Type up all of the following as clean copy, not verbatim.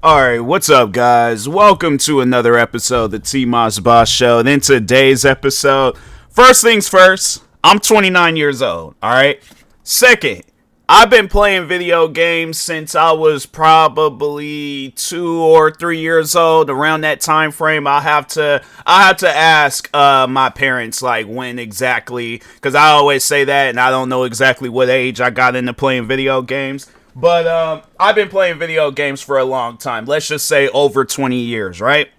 Alright, what's up, guys? Welcome to another episode of the TMossBoss Show. And in today's episode, first things first, I'm 29 years old, alright? Second, I've been playing video games since I was probably 2 or 3 years old. Around that time frame, I have to ask my parents like when exactly, because I always say that and I don't know exactly what age I got into playing video games. But I've been playing video games for a long time. Let's just say over 20 years, right?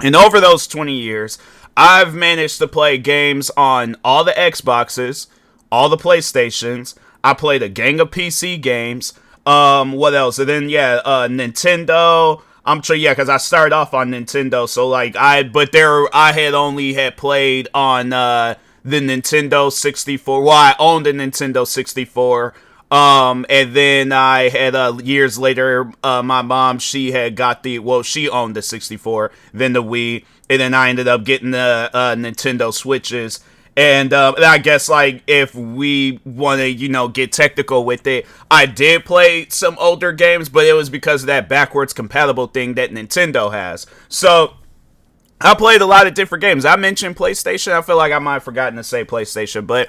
And over those 20 years, I've managed to play games on all the Xboxes, all the PlayStations. I played a gang of PC games. What else? And then, Nintendo. I'm sure, because I started off on Nintendo. So, I had only played on the Nintendo 64. Well, I owned a Nintendo 64. And then I had, years later, my mom, she owned the 64, then the Wii, and then I ended up getting the, Nintendo Switches, and I guess, if we want to, get technical with it, I did play some older games, but it was because of that backwards compatible thing that Nintendo has, so I played a lot of different games. I mentioned PlayStation. I feel like I might have forgotten to say PlayStation, but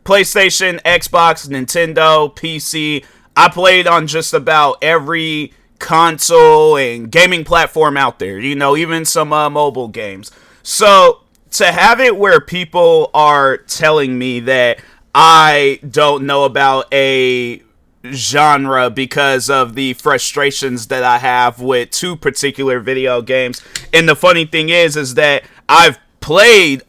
PlayStation, Xbox, Nintendo, PC. I played on just about every console and gaming platform out there, even some mobile games. So to have it where people are telling me that I don't know about a genre because of the frustrations that I have with two particular video games. And the funny thing is that I've played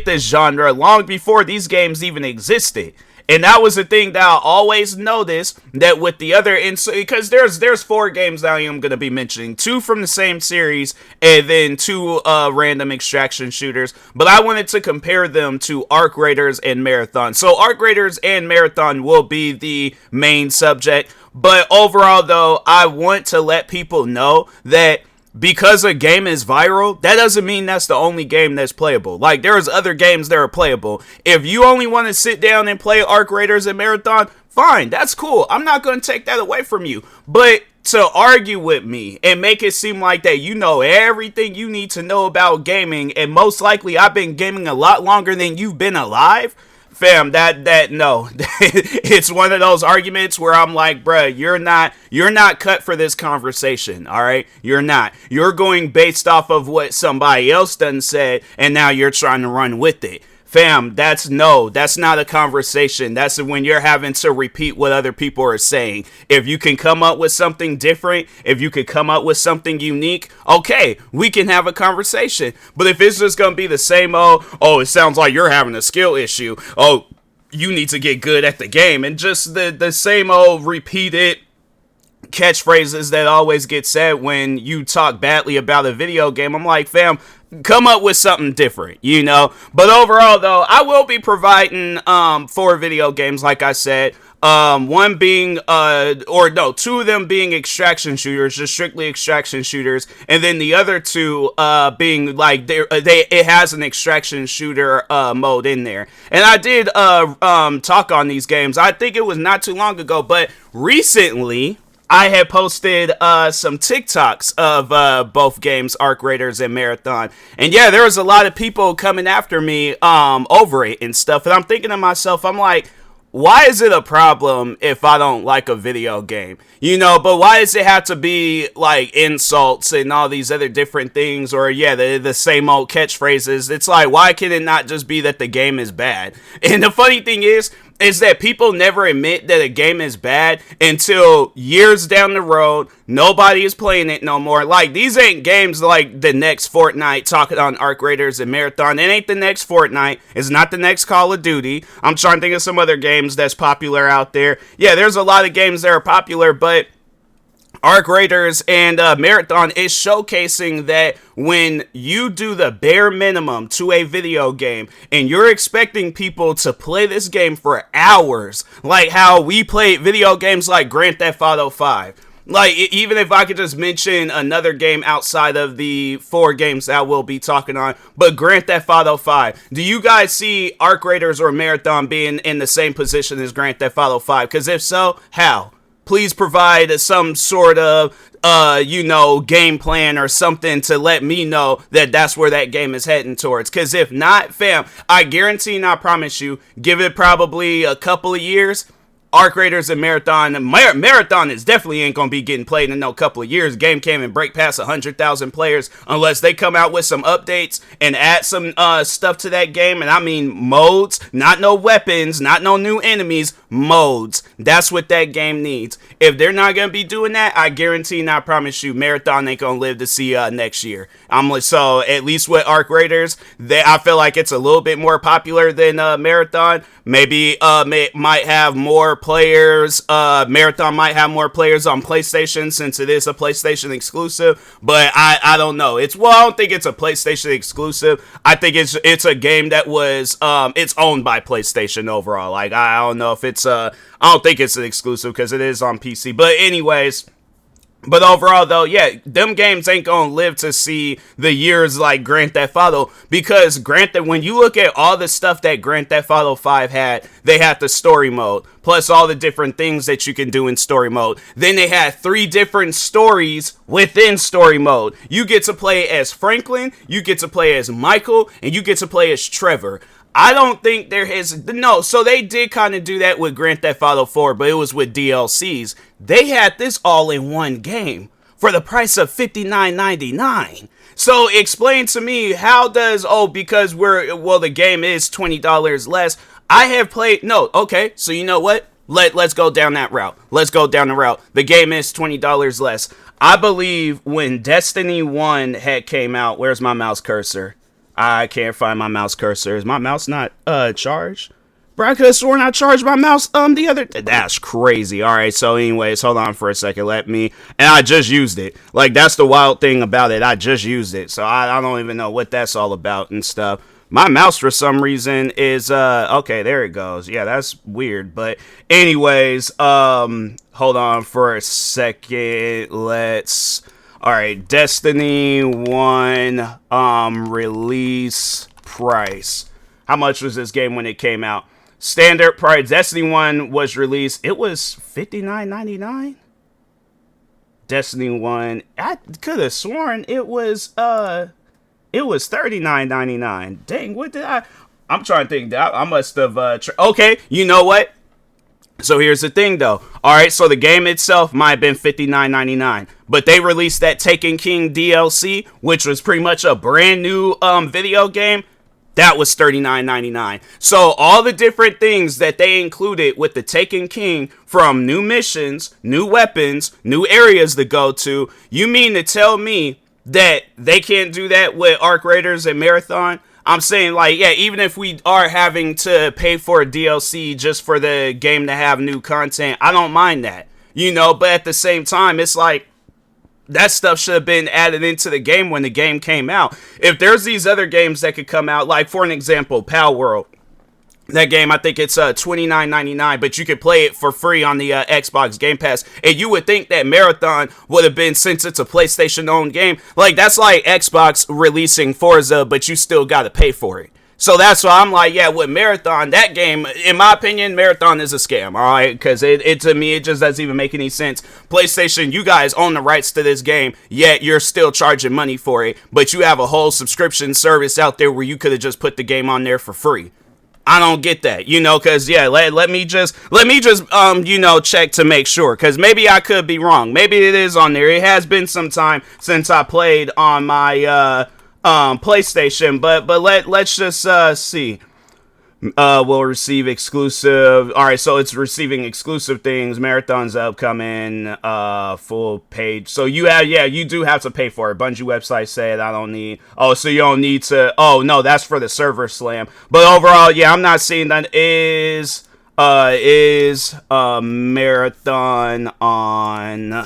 this genre long before these games even existed. And that was the thing that I always noticed, that with the other, because there's 4 games that I am going to be mentioning, 2 from the same series, and then 2 random extraction shooters, but I wanted to compare them to Arc Raiders and Marathon. So Arc Raiders and Marathon will be the main subject, but overall though, I want to let people know that because a game is viral, that doesn't mean that's the only game that's playable. Like, there's other games that are playable. If you only want to sit down and play Arc Raiders and Marathon, fine, that's cool. I'm not going to take that away from you. But to argue with me and make it seem like that you know everything you need to know about gaming, and most likely I've been gaming a lot longer than you've been alive, fam, no. It's one of those arguments where I'm like, bruh, you're not cut for this conversation, alright? You're not. You're going based off of what somebody else done said, and now you're trying to run with it. Fam, that's not a conversation. That's when you're having to repeat what other people are saying. If you can come up with something different, if you could come up with something unique, okay, we can have a conversation. But if it's just going to be the same it sounds like you're having a skill issue. Oh, you need to get good at the game. And just the same old repeated catchphrases that always get said when you talk badly about a video game. I'm like, fam, come up with something different, But overall, though, I will be providing 4 video games, like I said. One being, 2 of them being extraction shooters, just strictly extraction shooters, and then the other 2 being like it has an extraction shooter mode in there. And I did talk on these games. I think it was not too long ago, but recently I had posted some TikToks of both games, Arc Raiders and Marathon. And yeah, there was a lot of people coming after me over it and stuff. And I'm thinking to myself, I'm like, why is it a problem if I don't like a video game? But why does it have to be like insults and all these other different things, or the same old catchphrases? It's like, why can it not just be that the game is bad? And the funny thing is that people never admit that a game is bad until years down the road, nobody is playing it no more. Like, these ain't games like the next Fortnite, talking on Arc Raiders and Marathon. It ain't the next Fortnite. It's not the next Call of Duty. I'm trying to think of some other games that's popular out there. Yeah, there's a lot of games that are popular, but Arc Raiders and Marathon is showcasing that when you do the bare minimum to a video game and you're expecting people to play this game for hours, like how we played video games like Grand Theft Auto 5. Like, even if I could just mention another game outside of the 4 games that we'll be talking on, but Grand Theft Auto 5, do you guys see Arc Raiders or Marathon being in the same position as Grand Theft Auto 5? Because if so, how? please provide some sort of game plan or something to let me know that that's where that game is heading towards. Because if not, fam, I guarantee and I promise you, give it probably a couple of years, Arc Raiders and Marathon is definitely ain't gonna be getting played in no couple of years. Game can't even break past 100,000 players unless they come out with some updates and add some stuff to that game. And I mean modes, not no weapons, not no new enemies, modes. That's what that game needs. If they're not gonna be doing that, I guarantee and I promise you, Marathon ain't gonna live to see next year. So at least with Arc Raiders, I feel like it's a little bit more popular than Marathon. Maybe might have more players. Marathon might have more players on PlayStation since it is a PlayStation exclusive. But I don't know. I don't think it's a PlayStation exclusive. I think it's a game that was it's owned by PlayStation overall. Like I don't know if it's I don't think it's an exclusive because it is on PC. But anyways. But overall, though, yeah, them games ain't gonna live to see the years like Grand Theft Auto, because when you look at all the stuff that Grand Theft Auto 5 had, they had the story mode, plus all the different things that you can do in story mode. Then they had 3 different stories within story mode. You get to play as Franklin, you get to play as Michael, and you get to play as Trevor. I don't think so they did kind of do that with Grand Theft Auto 4, but it was with DLCs. They had this all in one game for the price of $59.99. So explain to me, how does, because the game is $20 less. I have played, okay, so you know what? Let's go down that route. Let's go down the route. The game is $20 less. I believe when Destiny 1 had came out, where's my mouse cursor? I can't find my mouse cursor. Is my mouse not charged? Bro, I could have sworn I charged my mouse the other day. That's crazy. All right, so anyways, hold on for a second. And I just used it. Like, that's the wild thing about it. I just used it. So I don't even know what that's all about and stuff. My mouse, for some reason, is, okay, there it goes. Yeah, that's weird. But anyways, hold on for a second. All right, Destiny 1 release price. How much was this game when it came out? Standard price. Destiny 1 was released. It was $59.99. Destiny 1. I could have sworn it was $39.99. Dang, what did I'm trying to think. I must have okay, you know what? So here's the thing, though. All right, so the game itself might have been $59.99, but they released that Taken King DLC, which was pretty much a brand new video game. That was $39.99. So all the different things that they included with the Taken King, from new missions, new weapons, new areas to go to, you mean to tell me that they can't do that with Arc Raiders and Marathon? I'm saying, even if we are having to pay for a DLC just for the game to have new content, I don't mind that, but at the same time, it's like, that stuff should have been added into the game when the game came out. If there's these other games that could come out, like, for an example, Pal World. That game, I think it's $29.99, but you could play it for free on the Xbox Game Pass. And you would think that Marathon would have been, since it's a PlayStation-owned game, that's like Xbox releasing Forza, but you still got to pay for it. So that's why I'm like, yeah, with Marathon, that game, in my opinion, Marathon is a scam, all right? Because it to me, it just doesn't even make any sense. PlayStation, you guys own the rights to this game, yet you're still charging money for it, but you have a whole subscription service out there where you could have just put the game on there for free. I don't get that, because, yeah, let me just check to make sure, because maybe I could be wrong. Maybe it is on there. It has been some time since I played on my PlayStation, but let's just see. Will receive exclusive. All right, so it's receiving exclusive things. Marathon's upcoming. Full page. So you do have to pay for it. Bungie website said I don't need. Oh, so you don't need to. Oh no, that's for the server slam. But overall, yeah, I'm not seeing that is Marathon on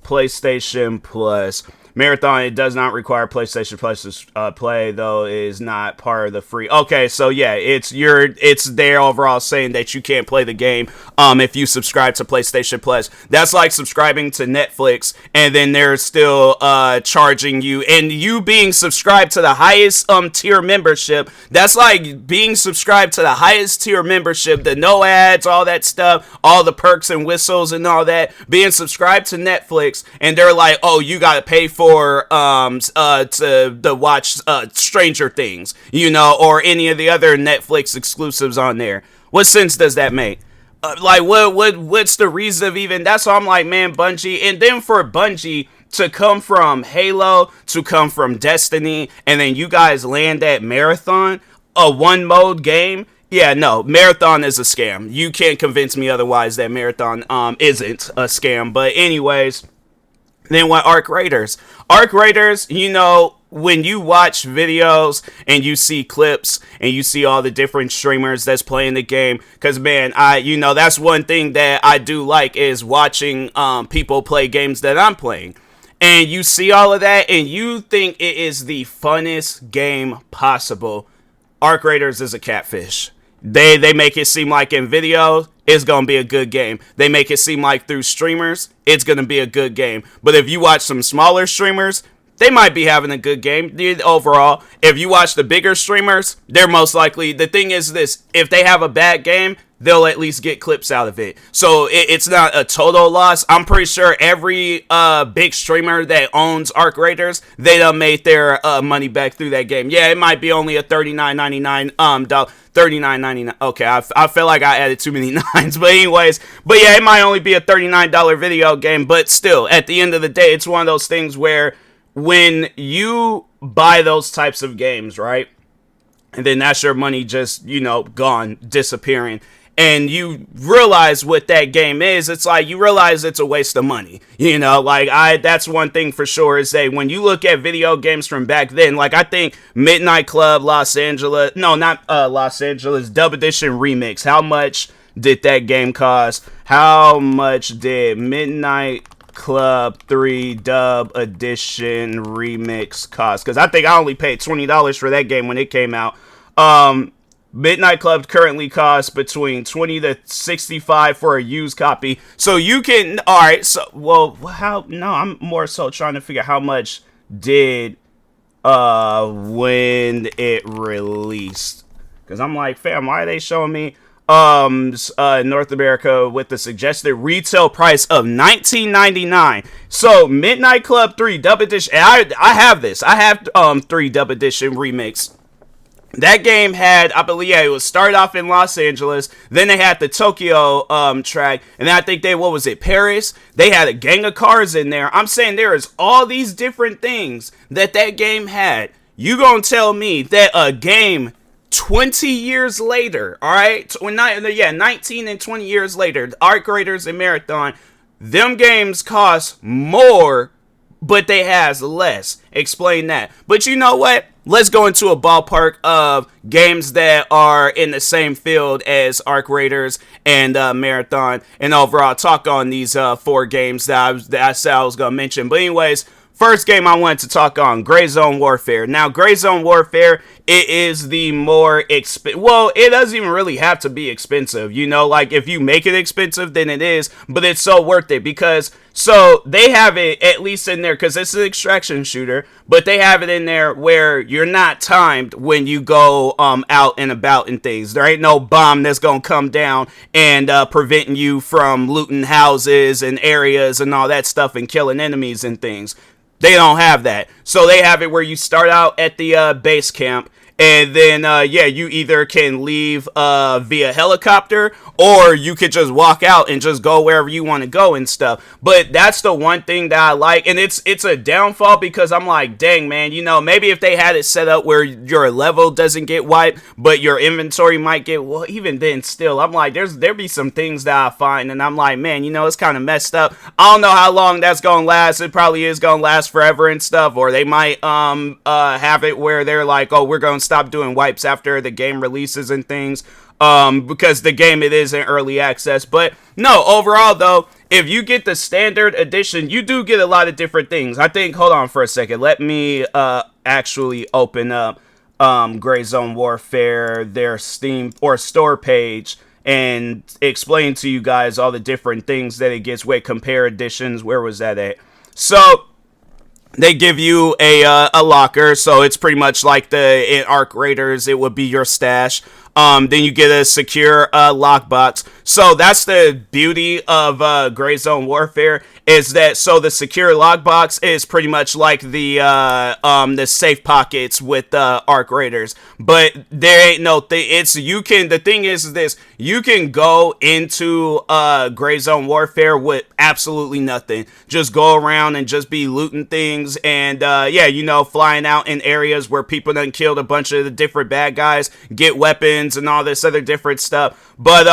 PlayStation Plus. Marathon, it does not require PlayStation Plus to play, though it is not part of the free. Okay, so yeah, it's there overall saying that you can't play the game if you subscribe to PlayStation Plus. That's like subscribing to Netflix and then they're still charging you, and you being subscribed to the highest tier membership. That's like being subscribed to the highest tier membership, the no ads, all that stuff, all the perks and whistles and all that. Being subscribed to Netflix and they're like, oh, you gotta pay for to watch Stranger Things, or any of the other Netflix exclusives on there. What sense does that make? What's the reason of even? That's why I'm like, man, Bungie. And then for Bungie to come from Halo, to come from Destiny, and then you guys land at Marathon, a one mode game. Yeah, no, Marathon is a scam. You can't convince me otherwise that Marathon isn't a scam. But anyways, then what Arc Raiders? Arc Raiders, when you watch videos and you see clips and you see all the different streamers that's playing the game, because man, that's one thing that I do like is watching people play games that I'm playing. And you see all of that and you think it is the funnest game possible. Arc Raiders is a catfish. They make it seem like in video, it's going to be a good game. They make it seem like through streamers, it's going to be a good game. But if you watch some smaller streamers, they might be having a good game overall. If you watch the bigger streamers, they're most likely, the thing is this, if they have a bad game, they'll at least get clips out of it. So it's not a total loss. I'm pretty sure every big streamer that owns Arc Raiders, they done made their money back through that game. Yeah, it might be only a $39.99 $39.99. Okay, I feel like I added too many nines, but anyways, yeah, it might only be a $39 video game, but still, at the end of the day, it's one of those things where when you buy those types of games, right, and then that's your money just, gone, disappearing, and you realize what that game is, it's like you realize it's a waste of money. That's one thing for sure is that when you look at video games from back then, like I think Midnight Club Los Angeles, no, not Los Angeles, Dub Edition Remix. How much did that game cost? How much did Midnight Club 3 Dub Edition Remix cost? Because I think I only paid $20 for that game when it came out. Midnight Club currently costs between $20 to $65 for a used copy. So you can, alright, so, I'm more so trying to figure out how much did, when it released. Because I'm like, fam, why are they showing me, North America with the suggested retail price of $19.99. So Midnight Club 3 Dub Edition, I have this. I have, 3 Dub Edition Remix. That game had, I believe, it was started off in Los Angeles, then they had the Tokyo track, and then I think Paris? They had a gang of cars in there. I'm saying there is all these different things that game had. You gonna tell me that a game 20 years later, alright? 19 and 20 years later, Arc Raiders and Marathon, them games cost more, but they has less. Explain that. But you know what? Let's go into a ballpark of games that are in the same field as Arc Raiders and Marathon, and overall talk on these 4 games that I said I was going to mention. But anyways, first game I wanted to talk on, Gray Zone Warfare. Now, Gray Zone Warfare, it is the more expensive. Well, it doesn't even really have to be expensive. If you make it expensive, then it is. But it's so worth it because, so they have it at least in there, because it's an extraction shooter, but they have it in there where you're not timed when you go out and about and things. There ain't no bomb that's going to come down and preventing you from looting houses and areas and all that stuff and killing enemies and things. They don't have that. So they have it where you start out at the base camp, and then, you either can leave via helicopter, or you could just walk out and just go wherever you want to go and stuff. But that's the one thing that I like, and it's a downfall because I'm like, dang, man, maybe if they had it set up where your level doesn't get wiped, but your inventory might get, well, even then, still, I'm like, there be some things that I find, and I'm like, man, it's kind of messed up. I don't know how long that's gonna last. It probably is gonna last forever and stuff, or they might have it where they're like, oh, we're gonna stop doing wipes after the game releases and things, because the game, it is in early access. But no, overall though, if you get the standard edition, you do get a lot of different things. I think, hold on for a second. Let me actually open up Gray Zone Warfare, their Steam or store page, and explain to you guys all the different things that it gets with compare editions. Where was that at? So they give you a locker, so it's pretty much like in Arc Raiders, it would be your stash. Then you get a secure lockbox. So that's the beauty of Gray Zone Warfare, is that so the secure lockbox is pretty much like the safe pockets with Arc Raiders, but there ain't no thing. It's the thing is this: you can go into Gray Zone Warfare with absolutely nothing, just go around and just be looting things, and flying out in areas where people done killed a bunch of the different bad guys, get weapons and all this other different stuff. But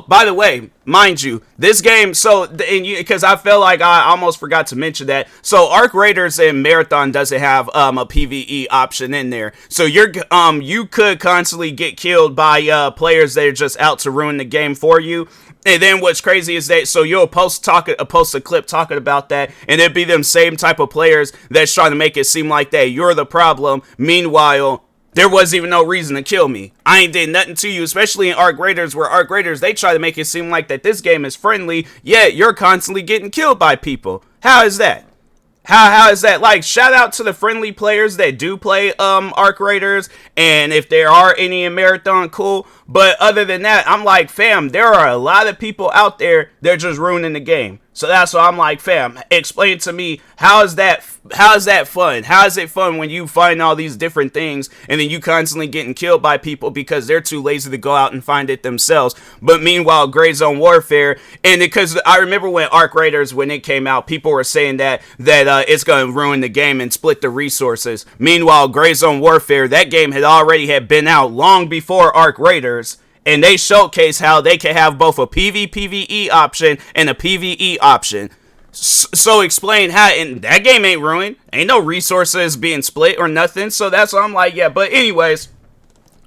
by the way, mind you, this game, because I felt like I almost forgot to mention that. So Arc Raiders and Marathon doesn't have a PvE option in there. So you could constantly get killed by players that are just out to ruin the game for you. And then what's crazy is that, so you'll post a clip talking about that, and it'd be them same type of players that's trying to make it seem like that you're the problem. Meanwhile, there wasn't even no reason to kill me. I ain't did nothing to you, especially in Arc Raiders, where Arc Raiders, they try to make it seem like that this game is friendly, yet you're constantly getting killed by people. How is that? How is that? Like, shout out to the friendly players that do play Arc Raiders, and if there are any in Marathon, cool. But other than that, I'm like, fam, there are a lot of people out there that are just ruining the game. So that's why I'm like, fam, explain to me, how is that fun? How is it fun when you find all these different things and then you constantly getting killed by people because they're too lazy to go out and find it themselves? But meanwhile, Gray Zone Warfare, and because I remember when Arc Raiders, when it came out, people were saying that it's going to ruin the game and split the resources. Meanwhile, Gray Zone Warfare, that game had been out long before Arc Raiders. And they showcase how they can have both a PvE option and a PvE option. So explain how, and that game ain't ruined. Ain't no resources being split or nothing. So that's why I'm like, yeah. But anyways,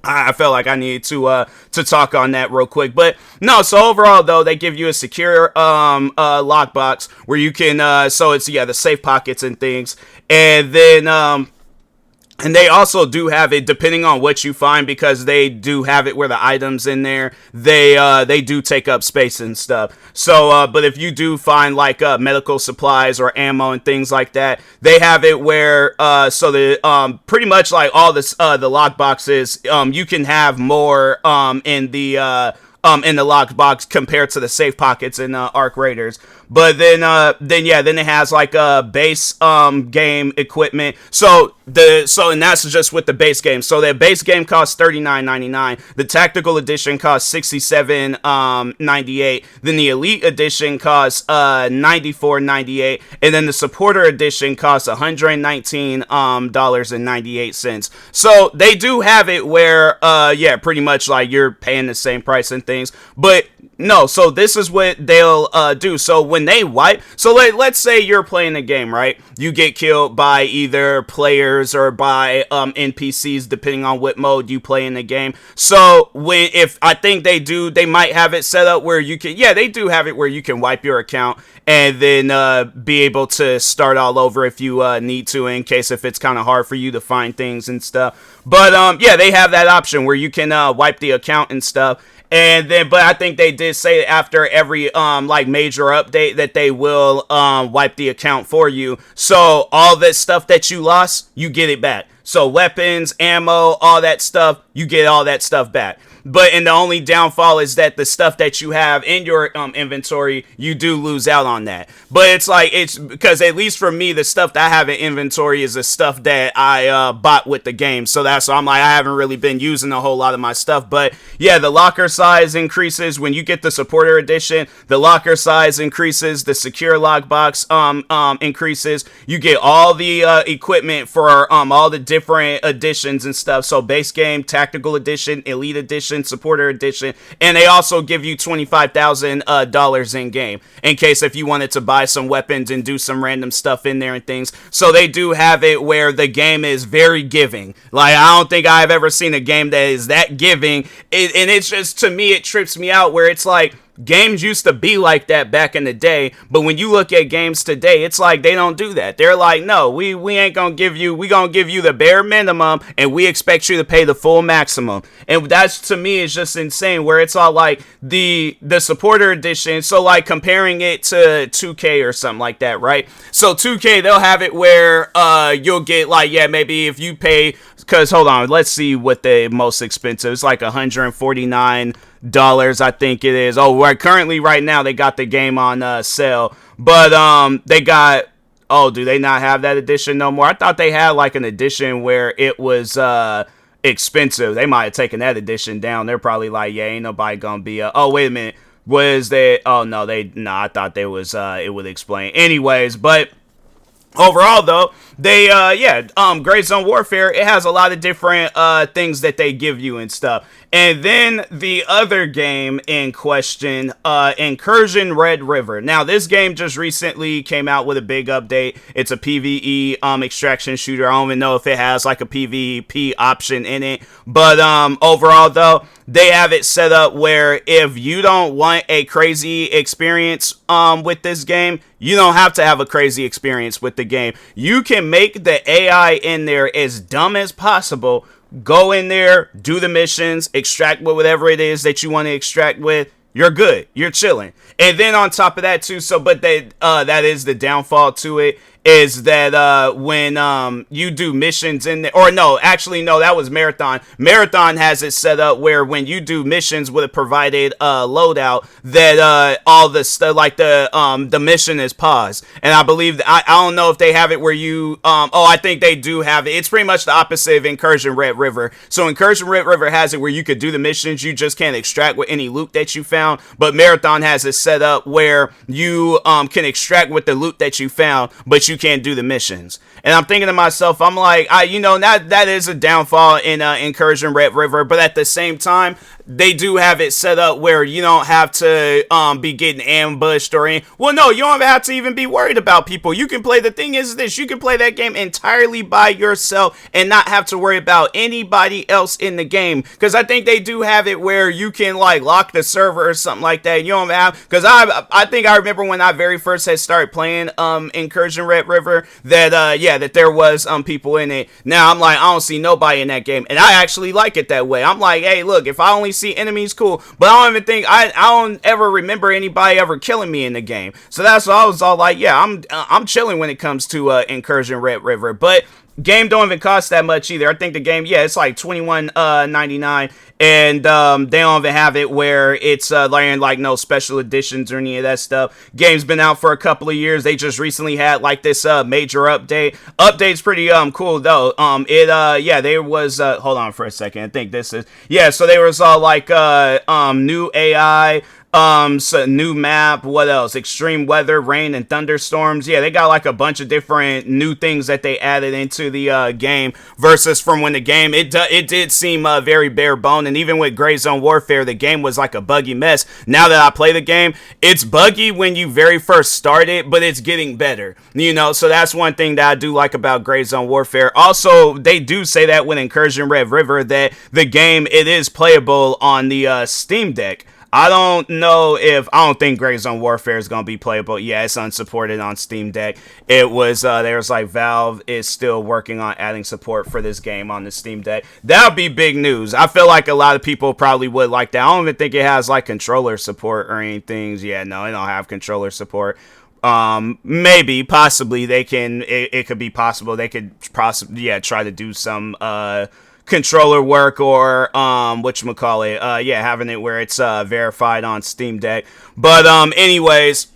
I felt like I needed to talk on that real quick. But no, so overall though, they give you a secure lockbox where you can so it's the safe pockets and things. And then and they also do have it, depending on what you find, because they do have it where the items in there, they do take up space and stuff. So, but if you do find like medical supplies or ammo and things like that, they have it where pretty much like all this the lock boxes, you can have more in the lockbox compared to the safe pockets in Arc Raiders. But then it has like a base game equipment. And that's just with the base game. So the base game costs $39.99. The tactical edition costs $67.98. Then the elite edition costs $94.98. And then the supporter edition costs $119.98. So they do have it where pretty much like you're paying the same price and things. But no, so this is what they'll do. So when they wipe, so let's say you're playing a game, right? You get killed by either players or by NPCs, depending on what mode you play in the game. So I think they might have it set up where you can, they do have it where you can wipe your account and then be able to start all over if you need to, in case if it's kind of hard for you to find things and stuff. But they have that option where you can wipe the account and stuff. And then, but I think they did say after every like major update that they will wipe the account for you. So all that stuff that you lost, you get it back. So weapons, ammo, all that stuff, you get all that stuff back. And the only downfall is that the stuff that you have in your inventory, you do lose out on that. But it's because at least for me, the stuff that I have in inventory is the stuff that I bought with the game. So that's why I'm like, I haven't really been using a whole lot of my stuff. But yeah, the locker size increases when you get the supporter edition. The locker size increases. The secure lockbox increases. You get all the equipment for all the different editions and stuff. So base game, tactical edition, elite edition, supporter edition, and they also give you $25,000 in game in case if you wanted to buy some weapons and do some random stuff in there and things. So they do have it where the game is very giving. Like, I don't think I've ever seen a game that is that giving, and it's just, to me, it trips me out where it's like, games used to be like that back in the day, but when you look at games today, it's like they don't do that. They're like, no, we ain't gonna give you, we gonna give you the bare minimum, and we expect you to pay the full maximum. And that's, to me, is just insane, where it's all like the supporter edition. So like comparing it to 2K or something like that, right? So 2K, they'll have it where you'll get like, yeah, maybe if you pay, because hold on, let's see what the most expensive. It's like $149, I think it is. Oh, right now they got the game on sale, but they got. Oh, do they not have that edition no more? I thought they had like an edition where it was expensive. They might have taken that edition down. They're probably like, yeah, ain't nobody gonna be. Oh, wait a minute. Was they? Oh no, I thought they was. It would explain. Anyways, but. Overall, though, they, Gray Zone Warfare, it has a lot of different things that they give you and stuff. And then the other game in question, Incursion Red River. Now, this game just recently came out with a big update. It's a PvE extraction shooter. I don't even know if it has like a PvP option in it. But overall, though, they have it set up where if you don't want a crazy experience with this game, you don't have to have a crazy experience with the game. You can make the AI in there as dumb as possible. Go in there, do the missions, extract with whatever it is that you want to extract with. You're good. You're chilling. And then on top of that too, that is the downfall to it, is that when you do missions in there, or no, actually no, that was Marathon. Marathon has it set up where when you do missions with a provided loadout, that all the stuff like the mission is paused. And I believe I don't know if they have it where you I think they do have it. It's pretty much the opposite of Incursion Red River. So Incursion Red River has it where you could do the missions, you just can't extract with any loot that you found. But Marathon has it set up where you can extract with the loot that you found, but you can't do the missions. And I'm thinking to myself, I'm like, that is a downfall in Incursion Red River, but at the same time, they do have it set up where you don't have to be getting ambushed or any. Well, no, you don't have to even be worried about people. You can play. The thing is this: you can play that game entirely by yourself and not have to worry about anybody else in the game. Because I think they do have it where you can like lock the server or something like that. You don't have, because I think I remember when I very first had started playing Incursion Red River that that there was people in it. Now I'm like, I don't see nobody in that game, and I actually like it that way. I'm like, hey, look, if I only see enemies, cool, but I don't even think I don't ever remember anybody ever killing me in the game. So that's why I was all like, yeah, I'm chilling when it comes to Incursion Red River. But game don't even cost that much either. I think the game, it's like $21.99, and they don't even have it where it's like no special editions or any of that stuff. Game's been out for a couple of years. They just recently had like this major update. Update's pretty cool though. There was hold on for a second. I think this is so there was all like new AI. So new map, what else? Extreme weather, rain, and thunderstorms. Yeah, they got like a bunch of different new things that they added into the game versus from when the game, it did seem very bare bone. And even with Gray Zone Warfare, the game was like a buggy mess. Now that I play the game, it's buggy when you very first start it, but it's getting better, so that's one thing that I do like about Gray Zone Warfare. Also, they do say that with Incursion Red River that the game, it is playable on the Steam Deck. I don't think Gray Zone Warfare is going to be playable. Yeah, it's unsupported on Steam Deck. It was, there's like Valve is still working on adding support for this game on the Steam Deck. That would be big news. I feel like a lot of people probably would like that. I don't even think it has like controller support or anything. Yeah, no, it don't have controller support. Maybe, possibly, they can, it could be possible. They could possibly, try to do some, controller work or whatchamacallit, having it where it's verified on Steam Deck. But anyways,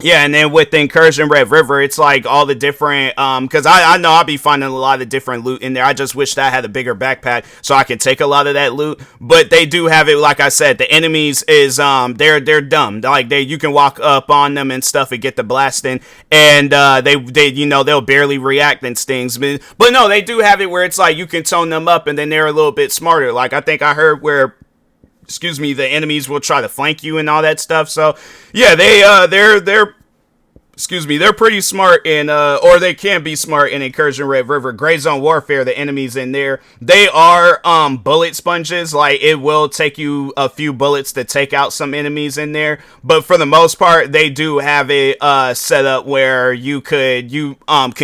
and then with the Incursion Red River, it's like all the different, because I know I'll be finding a lot of different loot in there. I just wish that I had a bigger backpack so I can take a lot of that loot. But they do have it, like I said, the enemies is, they're dumb. Like, you can walk up on them and stuff and get the blasting, and they'll barely react and stings. But no, they do have it where it's like you can tone them up and then they're a little bit smarter. Like, I think I heard where, the enemies will try to flank you and all that stuff. So yeah, they're excuse me, they're pretty smart in, or they can be smart in Incursion Red River. Gray Zone Warfare, the enemies in there, they are bullet sponges. Like, it will take you a few bullets to take out some enemies in there, but for the most part, they do have a setup where you can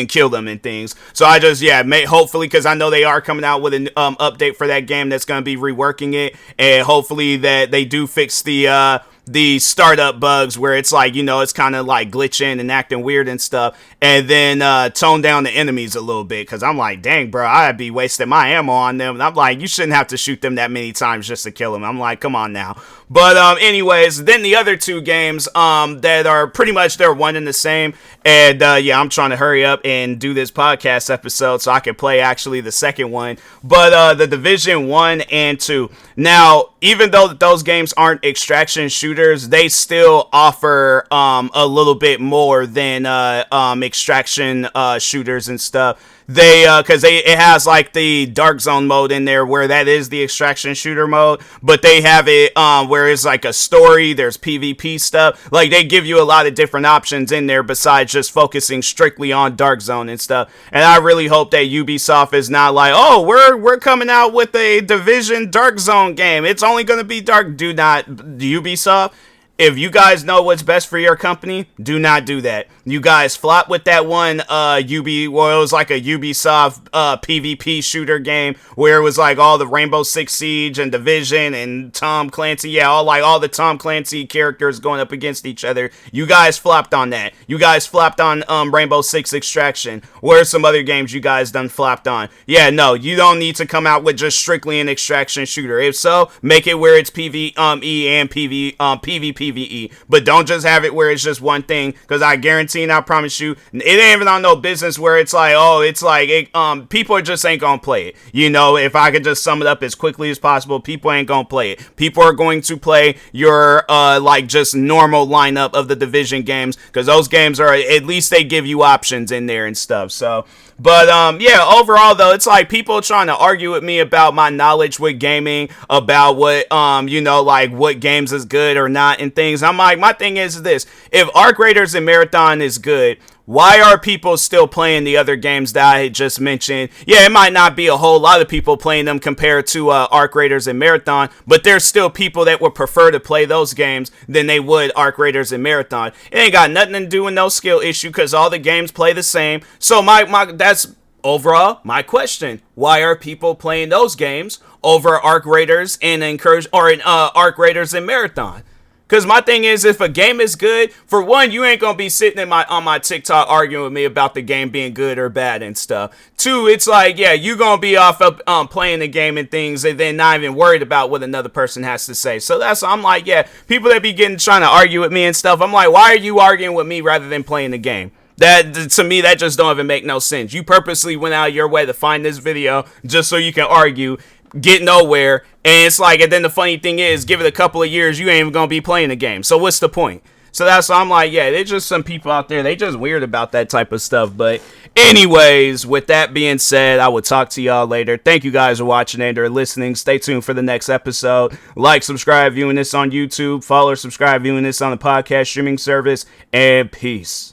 kill them and things. So I just, hopefully, because I know they are coming out with an update for that game that's going to be reworking it, and hopefully that they do fix the startup bugs where it's like, it's kind of like glitching and acting weird and stuff, and then tone down the enemies a little bit, because I'm like, dang, bro, I'd be wasting my ammo on them, and I'm like, you shouldn't have to shoot them that many times just to kill them. I'm like, come on now. But anyways, then the other two games that are pretty much, they're one and the same, and I'm trying to hurry up and do this podcast episode so I can play actually the second one, but the Division 1 and 2. Now, even though those games aren't extraction shooters, they still offer a little bit more than extraction shooters and stuff. Because it has like the Dark Zone mode in there where that is the extraction shooter mode, but they have it where it's like a story, there's PvP stuff. Like, they give you a lot of different options in there besides just focusing strictly on Dark Zone and stuff. And I really hope that Ubisoft is not like, oh, we're coming out with a Division Dark Zone game, it's only going to be dark. Do not, Ubisoft, if you guys know what's best for your company, do not do that. You guys flop with that one, it was like a Ubisoft PvP shooter game where it was like all the Rainbow Six Siege and Division and Tom Clancy, all the Tom Clancy characters going up against each other. You guys flopped on that. You guys flopped on Rainbow Six Extraction. Where are some other games you guys done flopped on? Yeah, no, you don't need to come out with just strictly an extraction shooter. If so, make it where it's PvE and PvPvE, but don't just have it where it's just one thing, because I guarantee and I promise you, it ain't even on no business where it's like, people just ain't gonna play it. If I could just sum it up as quickly as possible, people ain't gonna play it. People are going to play your just normal lineup of the Division games, because those games are, at least they give you options in there and stuff. So, but overall though, it's like people trying to argue with me about my knowledge with gaming, about what what games is good or not and things. I'm like, my thing is this: if Arc Raiders and Marathon is good, why are people still playing the other games that I had just mentioned? Yeah, it might not be a whole lot of people playing them compared to Arc Raiders and Marathon, but there's still people that would prefer to play those games than they would Arc Raiders and Marathon. It ain't got nothing to do with no skill issue, because all the games play the same. So that's overall my question: why are people playing those games over Arc Raiders and Arc Raiders and Marathon? Because my thing is, if a game is good, for one, you ain't going to be sitting on my TikTok arguing with me about the game being good or bad and stuff. Two, it's like, you going to be off up playing the game and things, and then not even worried about what another person has to say. So I'm like, people that be trying to argue with me and stuff, I'm like, why are you arguing with me rather than playing the game? That, to me, that just don't even make no sense. You purposely went out of your way to find this video just so you can argue, get nowhere, and it's like, and then the funny thing is, give it a couple of years, you ain't even gonna be playing the game, so what's the point? So that's why I'm like, there's just some people out there, they just weird about that type of stuff. But anyways, with that being said, I will talk to y'all later. Thank you guys for watching and or listening. Stay tuned for the next episode. Like, subscribe, viewing this on YouTube. Follow or subscribe, viewing this on the podcast streaming service. And peace.